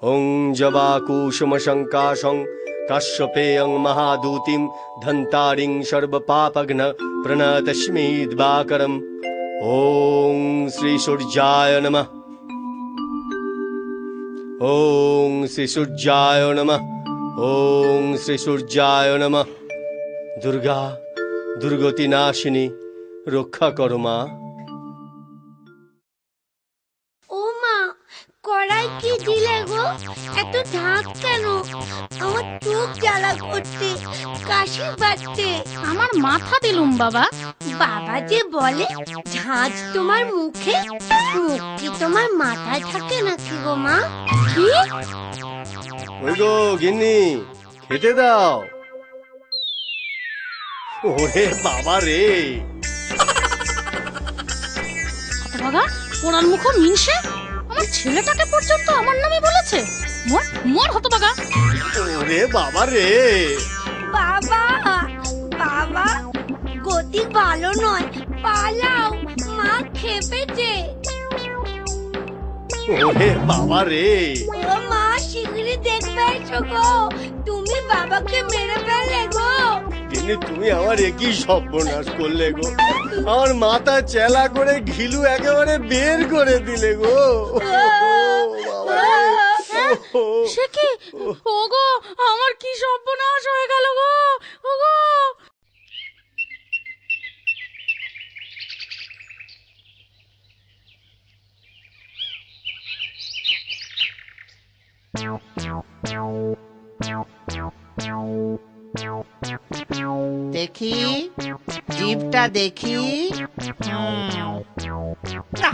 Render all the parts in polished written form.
ওং জবাকুসুমশঙ্কাশং কাশ্যপেয়ং মহাদূতিম ধন্তারিং সর্বপাপঘ্ন প্রণতস্মিদ্বাকরম। ওং শ্রী সূর্যায় নমঃ। ওং শ্রী সূর্যায় নমঃ। ওং শ্রী সূর্যায় নমঃ। দুর্গা, দুর্গতি নাশিনী, রক্ষা করো মা। ও মা, কড়াই কি দিলে গো? এত ঝাঁক কেন? আমার চোখ জ্বালা করছে, কাশি বাজছে। আমার মাথা দিলুম বাবা। বাবা যে বলে ঝাঁজ তোমার মুখে, মুখ কি তোমার মাথায় থাকে নাকি গো মা? কি? ওই গো গিন্নি, খেতে দাও। ওরে বাবা রে! বাবা, পোড়ার মুখ মিনসে আমার ছেলেটাকে পর্যন্ত আমার নামে বলেছে। মর মর হতবাগা। ওরে বাবা রে! বাবা, বাবা, গতি ভালো নয়, পালাও, মা খেপেছে। ওরে বাবা রে! ও মা, শিগগিরই দেখবে এসো গো, তুমি বাবাকে মেরে ফেললে গো। গিন্নি, তুমি আমার একই সর্বনাশ করলে গো। আমার মাথা চেলা করে ঘিলু একেবারে বের করে দিলে গো। বাবা রে! সে কি? ওগো, আমার কি সর্বনাশ হয়ে গেল গো। ওগো, দেখি, জিভটা দেখি। না,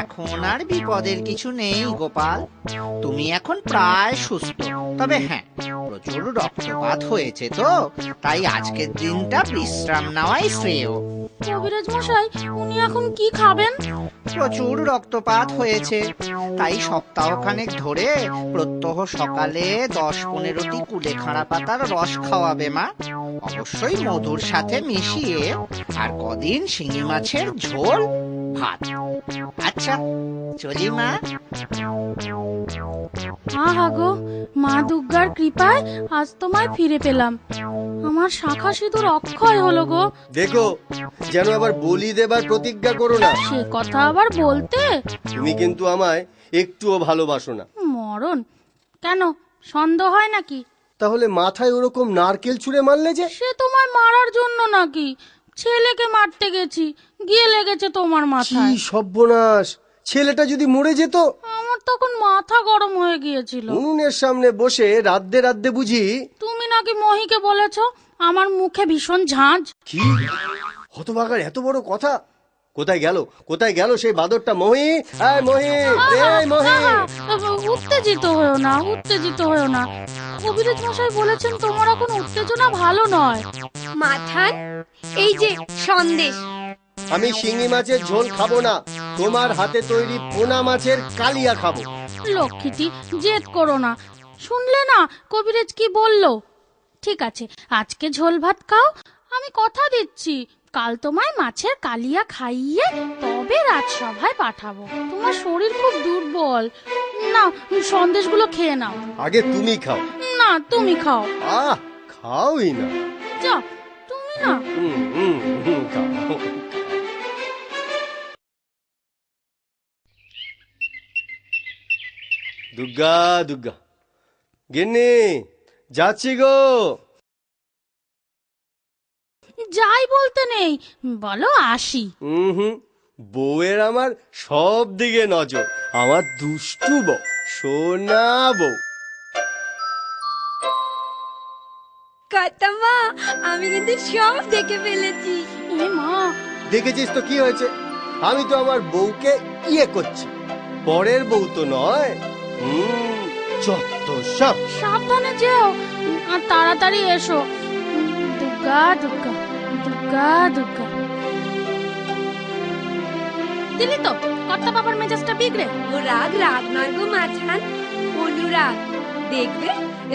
এখন আর বিপদের কিছু নেই গোপাল, তুমি এখন প্রায় সুস্থ। তবে হ্যাঁ, প্রচুর রক্তপাত হয়েছে তো, তাই আজকের দিনটা বিশ্রাম নেওয়াই শ্রেয়। কবিরাজ মশাই, উনি এখন কি খাবেন? প্রচুর রক্তপাত হয়েছে, তাই সপ্তাহখানেক ধরে প্রত্যহ সকালে 10-15টি কুলেখাড়া পাতার রস খাওয়াবে মা, অবশ্যই মধুর সাথে মিশিয়ে। আর কদিন শিঙি মাছের ঝোল ভাত। আচ্ছা, চলি মা। আহা গো, মা দুর্গার কৃপায় আজ তোমায় ফিরে পেলাম। আমার শাখা সিঁদুর অক্ষয় হলো গো। দেখো, যেন আবার বলি দেবার প্রতিজ্ঞা করো না। সে কথা আবার বলতে। তুমি কিন্তু আমায় একটুও ভালোবাসো না। মরণ কেন, সন্দেহ হয় নাকি? তাহলে মাথায় ওরকম নারকেল ছুঁড়ে মারলে যে? সে তোমার মারার জন্য নাকি? ছেলেকে মারতে গেছি, গিয়ে লেগেছে তোমার কি মাথায়। সর্বনাশ! ছেলেটা যদি মরে যেত? আমার তখন মাথা গরম হয়ে গিয়েছিল। উনুনের সামনে বসে রাদ্দে রাদ্দে বুঝি? তুমি নাকি মহিকে বলেছো আমার মুখে ভীষণ ঝাঁজ। কি হতভাগার এত বড় কথা! কোথায় গেল, কোথায় গেল সেই বাদরটা? মহি, এই মহি, এই মহি! উত্তেজিত হয়েও না, উত্তেজিত হয়েও না। কবিরাজ মশাই বলেছেন তোমার এখন উত্তেজনা ভালো নয়। মাথান, এই যে সন্দেশ। আমি শিঙি মাছের ঝোল খাবো না, তোমার হাতে তৈরি পোনা মাছের কালিয়া খাবো। লক্ষ্মীটি, জেদ করো না। শুনলে না কবিরাজ কি বললো? ঠিক আছে, আজকে ঝোল ভাত খাও। আমি কথা দিচ্ছি, কাল তোমায় মাছের কালিয়া খাইয়ে তবে রাজসভায় পাঠাবো। তোমার শরীর খুব দুর্বল। না, সন্দেশগুলো খেয়ে নাও। আগে তুমি খাও। না, তুমি খাও। খাওই না। যাও, তুমি না। খাও। দুর্গা, দুর্গা, গিন্নি, যাচ্ছি গো। যাই বলতে নেই, বলো আসি। বউয়ের আমার সব দিকে নজর। আমার দুষ্টু বউ, সোনা বউ। কাতামা, আমি কিন্তু সব দেখে ফেলেছি। এ মা! দেখেছিস তো কি হয়েছে? আমি তো আমার বউকে ইয়ে করছি, পরের বউ তো নয়। যত সব। সাবধানে যেও আর তাড়াতাড়ি এসো। দুর্গা, দুর্গা, দুর্গা, দুর্গা। দিলি তো কর্তা বাবার মেজাজটা বিগড়ে। ও রাগ রাগ নয় গো মাথান, অনুরাগ। দেখবে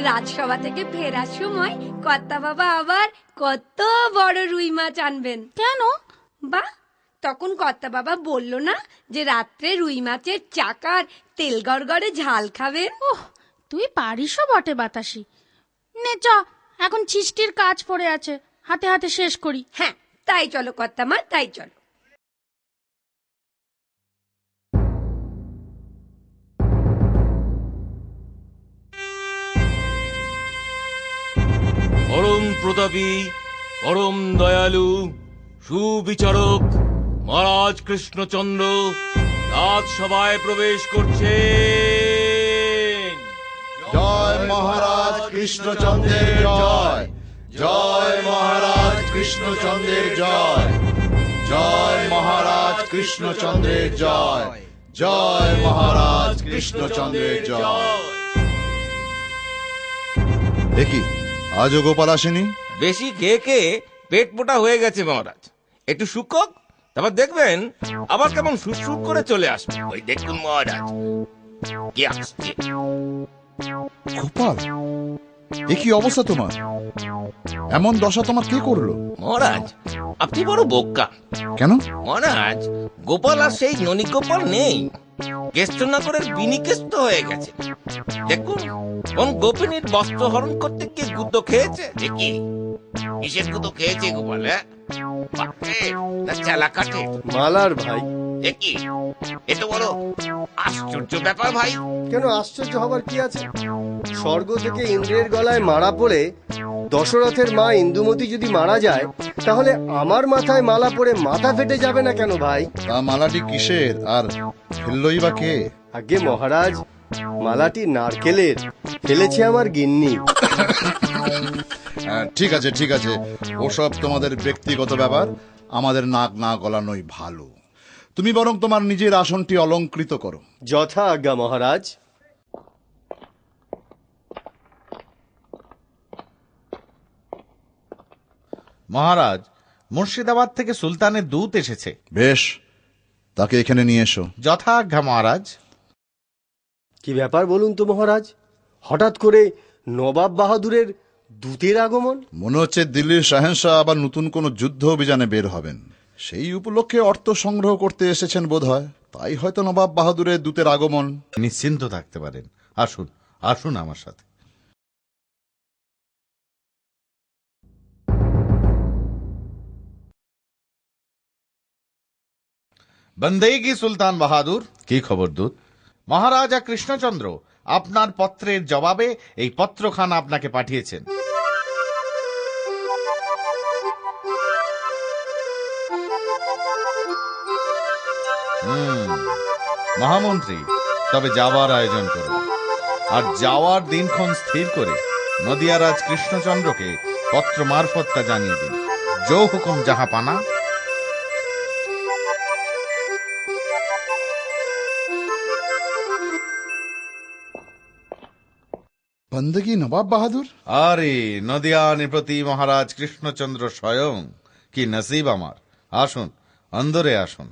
রাজসভা থেকে ফেরার সময় কর্তা বাবা আবার কত বড় রুই মাছ আনবেন। কেন? বাহ, তখন কর্তা বাবা বলল না যে রাত্রে রুই মাছের চাকার তেল গড়গড়ে ঝাল খাবে। ওহ, তুই পারিসও বটে বাতাসি। নে চ, এখন চিষ্টির কাজ পড়ে আছে, হাতে হাতে শেষ করি। হ্যাঁ, তাই চলো কর্তা মা, তাই চলো। পরম প্রতাপী, পরম দয়ালু, সুবিচারক মহারাজ কৃষ্ণচন্দ্র রাজসভায় প্রবেশ করছেন। জয় মহারাজ কৃষ্ণচন্দ্রের জয়, জয় মহারাজ কৃষ্ণচন্দ্রের জয়, জয় মহারাজ কৃষ্ণচন্দ্রের জয়, জয় মহারাজ কৃষ্ণচন্দ্রের জয়। দেখি আজও গোপাল আসেনি? বেশি খেয়ে খেয়ে পেট মোটা হয়ে গেছে মহারাজ, একটু শুকক, তারপর দেখবেন আবার কেমন সুরসুর করে চলে আসবে। ওই দেখুন মহারাজ কে আসছে। গোপাল, এ কি অবস্থা তোমার? এমন দশা তোমার কে করলো? মহারাজ আপনি বড় বোকা। কেন? মহারাজ গোপাল আর সেই ননী গোপাল নেই, কেষ্টনগরের বিনিকেষ্ট হয়ে গেছে। দেখুন কোন গোপিনীর বস্ত্র হরণ করতে কে গুঁতো খেয়েছে। দেখি কিসের গুঁতো খেয়েছে গোপাল? পাকে না চালা কাটে? মালার ভাই। দেখি এ তো বড় আশ্চর্য ব্যাপার ভাই। কেন আশ্চর্য হবার কি আছে? স্বর্গ থেকে ইন্দ্রের গলায় মারা পড়ে দশরথের মা ইন্দুমতি যদি মারা যায়, তাহলে আমার মাথায় মালা পড়ে মাথা ফেটে যাবে না কেন ভাই? তা মালাটি কিসের আর ফেললই বা কে? আগে মহারাজ, মালাটি নারকেলের, ফেলেছে আমার গিন্নি। ঠিক আছে ঠিক আছে, ওসব তোমাদের ব্যক্তিগত ব্যাপার, আমাদের নাক না গলানোই ভালো। তুমি বরং তোমার নিজের আসনটি অলঙ্কৃত করো। যথা আজ্ঞা মহারাজ। মহারাজ, মুর্শিদাবাদ থেকে সুলতানের দূত এসেছে। বেশ, তাকে এখানে নিয়ে এসো। যথা আজ্ঞা মহারাজ। কি ব্যাপার বলুন তো মহারাজ, হঠাৎ করে নবাব বাহাদুরের দূতের আগমন? মনে হচ্ছে দিল্লির শাহেনশাহ আবার নতুন কোনো যুদ্ধ অভিযানে বের হবেন, সেই উপলক্ষে অর্থ সংগ্রহ করতে এসেছেন বোধহয়। তাই হয়তো নবাব বাহাদুরের দূতের আগমন। নিশ্চিন্ত থাকতে পারেন। আসুন আসুন আমার সাথে। বন্দেগি সুলতান বাহাদুর। কি খবর দূত? মহারাজা কৃষ্ণচন্দ্র আপনার পত্রের জবাবে এই পত্রখানা আপনাকে পাঠিয়েছেন। মহামন্ত্রী, তবে যাওয়ার আয়োজন করুন, আর যাওয়ার দিনক্ষণ স্থির করে নদিয়ারাজ কৃষ্ণচন্দ্রকে পত্র মারফত তা জানিয়ে দিন। জো হুকুম জাহাপানা। বন্দেগি নবাব বাহাদুর? আরে নদিয়া নৃপতি মহারাজ কৃষ্ণচন্দ্র স্বয়ং। কি নসিব আমার। আসুন, অন্দরে আসুন।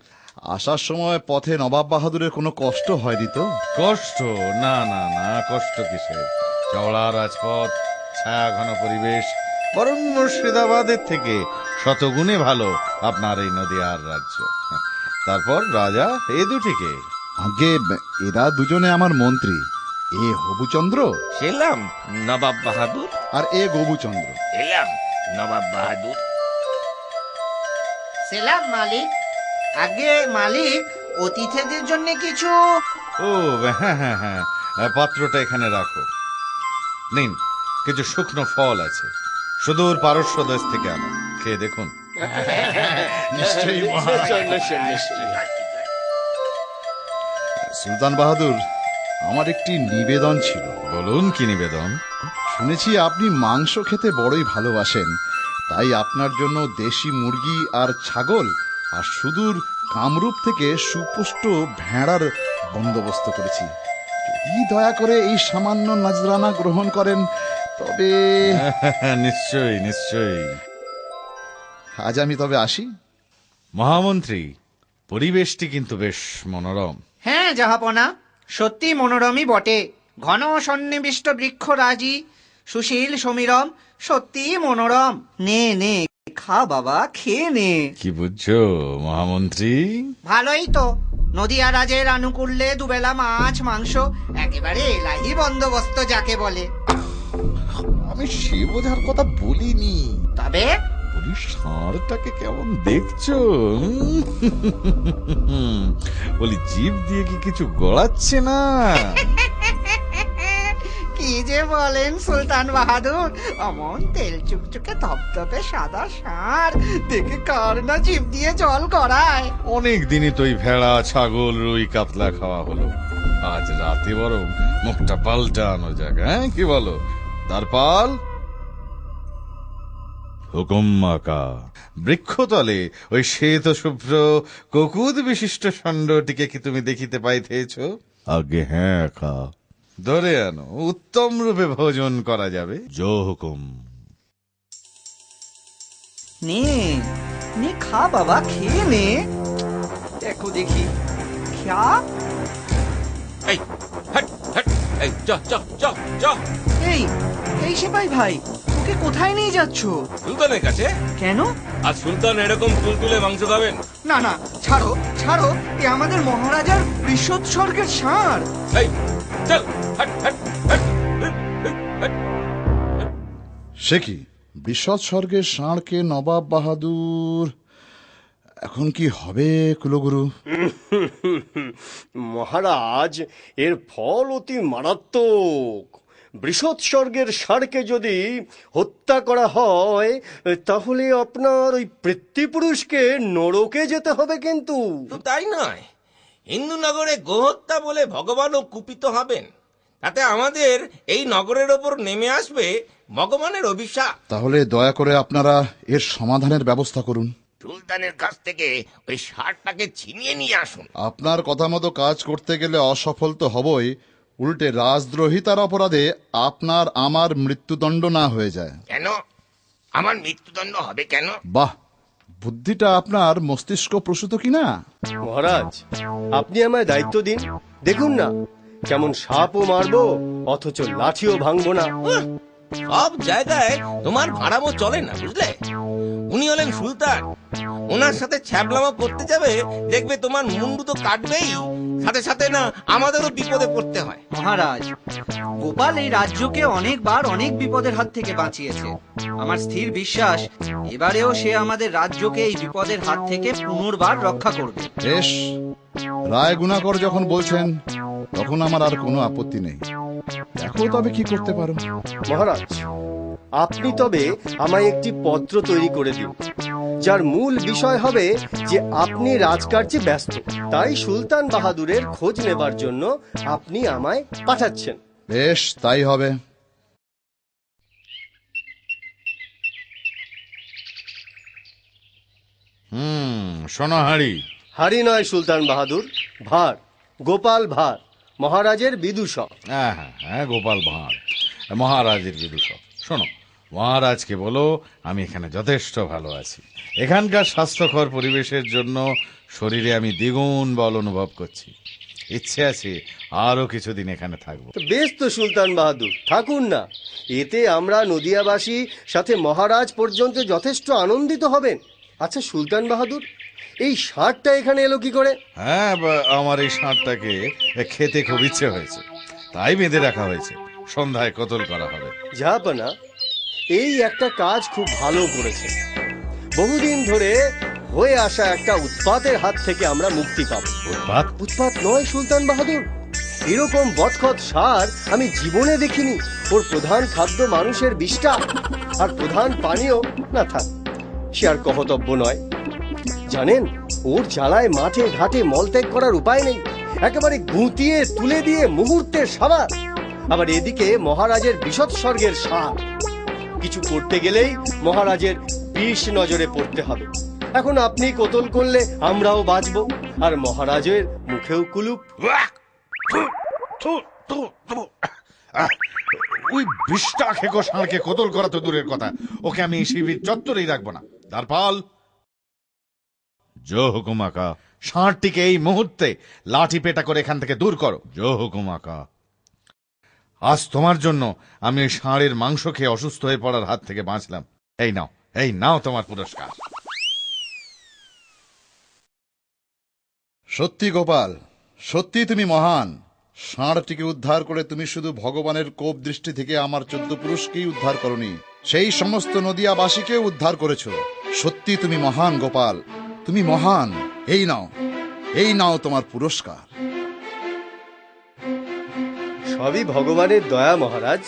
আসার সময় পথে নবাব বাহাদুরের কোনো কষ্ট হয়নি তো? কষ্ট? না না না, কষ্ট কিসের। চওড়া রাজপথ, ছায়া ঘন পরিবেশ, বরং মুর্শিদাবাদের থেকে শতগুণে ভালো আপনার এই নদিয়ার রাজ্য। তারপর রাজা এ দুটিকে। আগে এরা দুজনে আমার মন্ত্রী, এ হবুচন্দ্র সেলাম নবাব বাহাদুর। আর এ গবুচন্দ্র। এলাম নবাব বাহাদুর। সেলাম মালিক। আগে মালিক, অতিথিদের জন্য কিছু। ও হ্যাঁ হ্যাঁ হ্যাঁ, পাত্রটা এখানে রাখো। নিন, কিছু শুকনো ফল আছে, সুদূর পারস্য দেশ থেকে আনা, খেয়ে দেখুন। নিশ্চয়ই নিশ্চয়ই। সুলতান বাহাদুর, আমার একটি নিবেদন ছিল। বলুন, কি নিবেদন? শুনেছি আপনি মাংস খেতে বড়ই ভালোবাসেন, তাই আপনার জন্য দেশি মুরগি আর ছাগল আর সুদূর কামরূপ থেকে সুপুষ্ট ভেড়ার বন্দোবস্ত করেছি। যদি দয়া করে এই সামান্য নজরানা গ্রহণ করেন তবে। নিশ্চয়ই নিশ্চয়ই। আজ আমি তবে আসি। মহামন্ত্রী, পরিবেশটি কিন্তু বেশ মনোরম। হ্যাঁ জাহাপনা, সত্যি মনোরমই বটে। ঘন সন্নিবিষ্ট বৃক্ষরাজি, সুশীল সমীরম, সত্যি মনোরম। নে নে, খা বাবা, খেয়ে নে। কি বুঝছো মহামন্ত্রী? ভালোই তো, নদিয়া রাজের আনুকূল্যে দুবেলা মাছ মাংস, একেবারে এলাহি বন্দোবস্ত যাকে বলে। আমি সে বোঝার কথা বলিনি, তবে বলি ষাঁড়টাকে কেমন দেখছো? বলি জিভ দিয়ে কি কিছু গড়াচ্ছে না? কি যে বলেন সুলতান বাহাদুর, অমন তেল চুকচুকে ধপধপে সাদা ষাঁড় দেখে কার না জিভ দিয়ে জল গড়ায়। অনেক দিনই তো ভেড়া ছাগল রুই কাতলা খাওয়া হলো, আজ রাতে বরং মুখটা পাল্টানো যাক, হ্যাঁ কি বলো দ্বারপাল? হুকুম আকা। বৃক্ষতলে ওই শ্বেত শুভ্র ককুদ বিশিষ্ট ষণ্ডটিকে কি তুমি দেখিতে পাইতেছ? আগে হ্যাঁ আকা, ধরে আনো, উত্তম রূপে ভোজন করা যাবে। জো হুকুম। নে নে খা বাবা, খেয়ে নে। দেখো দেখি খা। এই হট হট, এই চ চ চ চ। এই এই সেপাই ভাই, তোকে কোথায় নিয়ে যাচ্ছ? সুলতানের কাছে। কেন? আর সুলতান এরকম তুলতুলে মাংস খাবেন? না না, ছাড়ো ছাড়ো, এ আমাদের মহারাজার বৃষৎসর্গের ষাঁড়। এই চল হট হট হট। সে কি, বিশদ স্বর্গের ষাঁড়কে নবাব বাহাদুর? এখন কি হবে কুলগুরু? মহারাজ, এর ফল অতি মারাত্মক। বৃষৎসর্গের ষাঁড়কে যদি হত্যা করা হয়, তাহলে আপনার ওই পিতৃপুরুষকে নরকে যেতে হবে। কিন্তু তো তাই নয়, হিন্দুনগরে গোহত্যা বলে ভগবানও কুপিত হবেন, তাতে আমাদের এই নগরের ওপর নেমে আসবে ভগবানের অভিশাপ। তাহলে দয়া করে আপনারা এর সমাধানের ব্যবস্থা করুন। সুলতানের কাছ থেকে ওই ষাঁড়টাকে ছিনিয়ে নিয়ে আসুন। আপনার কথা মতো কাজ করতে গেলে অসফল তো হবই, উল্টে রাজদ্রোহিতার অপরাধে আপনার আমার মৃত্যুদণ্ড না হয়ে যায়। কেন আমার মৃত্যুদণ্ড হবে কেন? বাহ, বুদ্ধিটা আপনার মস্তিষ্ক প্রসূত কিনা? মহারাজ, আপনি আমায় দায়িত্ব দিন, দেখুন না কেমন সাপও মারবো অথচ লাঠিও ভাঙবো না। সব জায়গায় তোমার ভাড়ামো চলে না, বুঝলে? উনি হলেন সুলতান, ওনার সাথে ছ্যাবলামো করতে যাবে, দেখবে তোমার মুন্ডু তো কাটবেই, সাথে সাথে না আমাদেরও বিপদে পড়তে হয়। মহারাজ, গোপাল এই রাজ্যকে অনেকবার অনেক বিপদের হাত থেকে বাঁচিয়েছে। আমার স্থির বিশ্বাস এবারেও সে আমাদের রাজ্যকে এই বিপদের হাত থেকে পুনর্বার রক্ষা করবে। বেশ, রায় গুণাকর যখন বলছেন তখন আমার আর কোনো আপত্তি নেই। দেখো তবে কি করতে পারো। মহারাজ, আপনি তবে আমায় একটি পত্র তৈরি করে দিন, যার মূল বিষয় হবে যে আপনি রাজকার্যে ব্যস্ত, তাই সুলতান বাহাদুরের খোঁজ নেবার জন্য আপনি আমায় পাঠাচ্ছেন। বেশ, তাই হবে। শোনো হাড়ি। হারি নয় সুলতান বাহাদুর, ভার, গোপাল ভার, মহারাজের বিদূষক। হ্যাঁ হ্যাঁ হ্যাঁ, গোপাল ভাঁড়, মহারাজের বিদূষক। শোনো, মহারাজকে বলো আমি এখানে যথেষ্ট ভালো আছি। এখানকার স্বাস্থ্যকর পরিবেশের জন্য শরীরে আমি দ্বিগুণ বল অনুভব করছি। ইচ্ছে আছে আরো কিছুদিন এখানে থাকবো। তো বেশ তো সুলতান বাহাদুর, থাকুন না। এতে আমরা নদিয়াবাসী সাথে মহারাজ পর্যন্ত যথেষ্ট আনন্দিত হবেন। আচ্ছা সুলতান বাহাদুর, এই ষাঁড়টা এখানে এলো কি করে? হ্যাঁ, আমার এই ষাঁড়টাকে খেতে খুব ইচ্ছে হয়েছে, তাই বেঁধে রাখা হয়েছে। সন্ধ্যায় কতল করা হবে। জাহাপনা, এই একটা কাজ খুব ভালো করেছে। বহুদিন ধরে হয়ে আসা একটা উৎপাতের হাত থেকে আমরা মুক্তি পাবো। উৎপাত? উৎপাত নয় সুলতান বাহাদুর, এরকম বদখত ষাঁড় আমি জীবনে দেখিনি। ওর প্রধান খাদ্য মানুষের বিষ্ঠা, আর প্রধান পানীয় না থাক, সে আর কহতব্য নয়। জানেন, ওর জ্বালায় মাঠে ঘাটে মলত্যাগ করার উপায় নেই, একেবারে গুঁতিয়ে তুলে দিয়ে মুহূর্তের সাবাস। আবার এদিকে মহারাজের বিশৎসর্গের ষাঁড়, কিছু করতে গেলেই মহারাজের বিষ নজরে পড়তে হবে। এখন আপনি কোতল করলে আমরাও বাঁচবো, আর মহারাজের মুখেও কুলুপ। ওই বিষ্ঠা খেকো ষাঁড়কে কতল করা তো দূরের কথা, ওকে আমি শিবির চত্বরেই রাখবো না। দ্বারপাল, জো হুকুম আকা, ষাঁড়টিকে এই মুহূর্তে লাঠি পেটা করে এখান থেকে দূর করো। জো হুকুম আকা। আজ তোমার জন্য আমি ওই ষাঁড়ের মাংস খেয়ে অসুস্থ হয়ে পড়ার হাত থেকে বাঁচলাম। এই নাও, এই নাও তোমার পুরস্কার। সত্যি গোপাল, সত্যি তুমি মহান। ষাঁড়টিকে উদ্ধার করে তুমি শুধু ভগবানের কোপ দৃষ্টি থেকে আমার 14 পুরুষকেই উদ্ধার করনি, সেই সমস্ত নদিয়াবাসীকে উদ্ধার করেছো। সত্যি তুমি মহান গোপাল, তুমি মহান। এই নাও তোমার পুরস্কার। সবই ভগবানের দয়া মহারাজ।